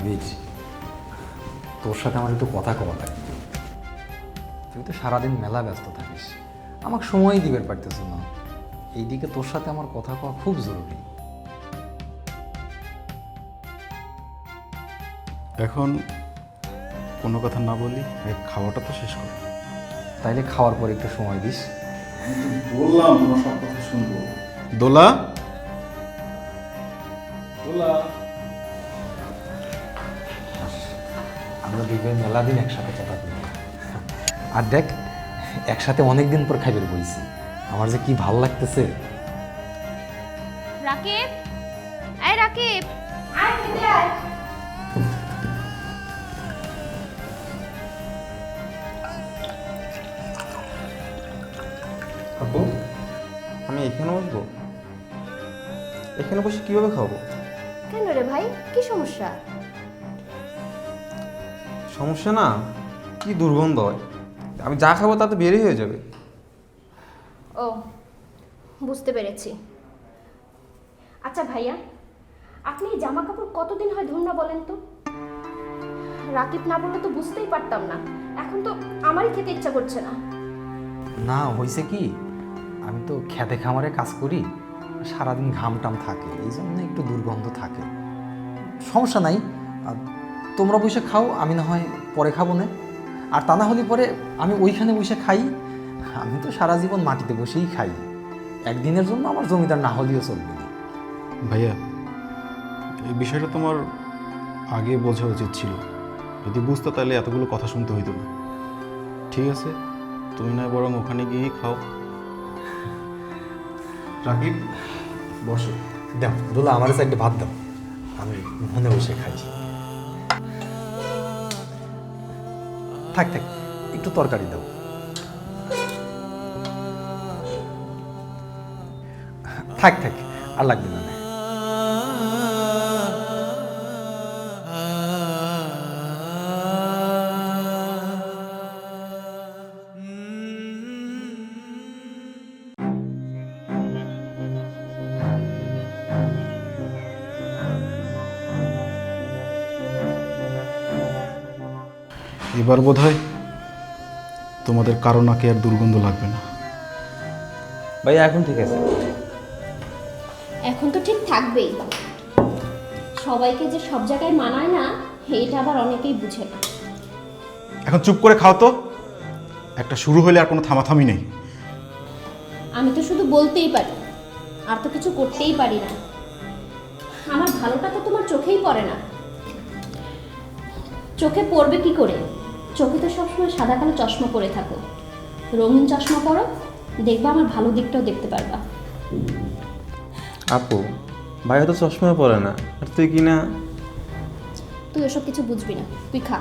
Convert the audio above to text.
আবির, তোর সাথে আমার একটু কথা কওয়া থাকে। তুই তো সারাদিন মেলা ব্যস্ত থাকিস, আমাকে সময়ই দিবে পারতেছ না। এইদিকে তোর সাথে আমার কথা কওয়া খুব জরুরি। এখন কোনো কথা না বলি, খাওয়াটা তো শেষ কর। তাইলে খাওয়ার পর একটু সময় দিস। বললাম তোমার সব কথা শুনবো। দোলা, দোলা, আমরা দুই মেলা দিন একসাথে কথা বলি। আর দেখ, একসাথে অনেক দিন পর খাইবার বইছি, আমার যে কি ভাল লাগতেছে। রাকিব, এই রাকিব, আয় খেতে আয়। আপু, আমি এখানে বসবো? এখানে বসে কিভাবে খাবো? কেন রে ভাই, কি সমস্যা? সমস্যা না, কি দুর্গন্ধ হয়। আমি যা খাবো তাতে বেরই হয়ে যাবে। ও, বুঝতে পেরেছি। আচ্ছা ভাইয়া, আপনি এই জামা কাপড় কতদিন হয় ধুন না বলেন তো? রাকিব না বললে তো বুঝতেই পারতাম না। এখন তো আমারই খেতে ইচ্ছা করছে না। না, হয়েছে কি, আমি তো খেতে খামারে কাজ করি, সারাদিন ঘাম টাম থাকে, এই জন্য একটু দুর্গন্ধ থাকে। সমস্যা নাই, আর তোমরা বসে খাও, আমি না হয় পরে খাবো না। আর তা না হলে পরে আমি ওইখানে বসে খাই। আমি তো সারা জীবন মাটিতে বসেই খাই, একদিনের জন্য আমার জমিদার না হলেও চলবে না। ভাইয়া, এই বিষয়টা তোমার আগে বোঝা উচিত ছিল। যদি বুঝতে তাহলে এতগুলো কথা শুনতে হইতো না। ঠিক আছে, তুমি না বরং ওখানে গিয়েই খাও। রাকিব, বসো। দাও দোলা, আমার সাইডে ভাত দাও, আমি মনে বসে খাই। থাক থাক, একটু তরকারি দাও। থাক থাক, আর লাগবে না। এবার বোধহয় তোমাদের কারো নাকে আর দুর্গন্ধ লাগবে না। ভাইয়া এখন ঠিক আছে। এখন তো ঠিক থাকবেই। সবাইকে যে সব জায়গায় মানায় না, এটা আবার অনেকেই বুঝে না। এখন চুপ করে খাও তো, একটা শুরু হলে আর কোনো থামাথামি নেই। আমি তো শুধু বলতেই পারি, আর তো কিছু করতেই পারি না। আমার ভালোটা তো তোমার চোখেই পড়ে না। চোখে পড়বে কি করে? চোখে তো সবসময় সাদা কালো চশমা পরে থাকো। রঙিন চশমা পরো, দেখবা আমার ভালো দিকটাও দেখতে পারবা। আপু, ভাইয়া তো চশমা পরে না, আর তুই কি না? তুই ওসব কিছু বুঝবি না, তুই খা।